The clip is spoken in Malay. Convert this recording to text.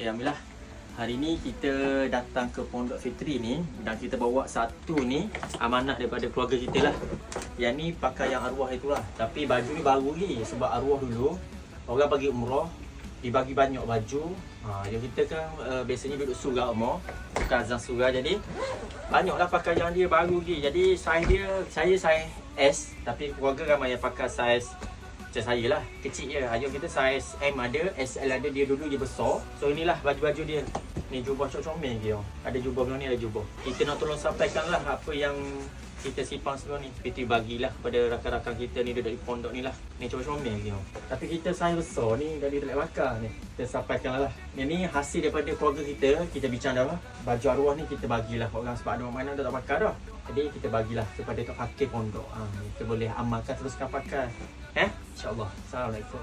Alhamdulillah, hari ni kita datang ke Pondok Fitri ni dan kita bawa satu ni amanah daripada keluarga kita lah. Yang ni pakai yang arwah itulah. Tapi baju ni baru lagi sebab arwah dulu orang pergi umrah, dibagi banyak baju. Yang kita kan biasanya duduk surau umrah, bukan azan surau, jadi banyaklah pakaian dia baru lagi. Jadi saiz dia, saya saiz S, tapi keluarga ramai yang pakai saiz macam saya lah, kecil je. Ayah kita saiz M ada, SL ada, dia dulu dia besar. So inilah baju-baju dia. Ni jubah comel dia. Ada jubah belakang ni, ada jubah. Kita nak tolong sampaikan lah apa yang kita simpan semua ni. Kita bagilah kepada rakan-rakan kita ni duduk di pondok ni lah. Ni comel dia. Tapi kita saiz besar ni, dah dia tak bakar ni. Kita sampaikan lah. Ni hasil daripada keluarga kita bincang dah lah. Baju arwah ni kita bagilah orang sebab ada orang mana dah tak bakar dah. Jadi kita bagilah kepada tok pakai pondok. Kita boleh amalkan, teruskan pakai. InsyaAllah. Assalamualaikum.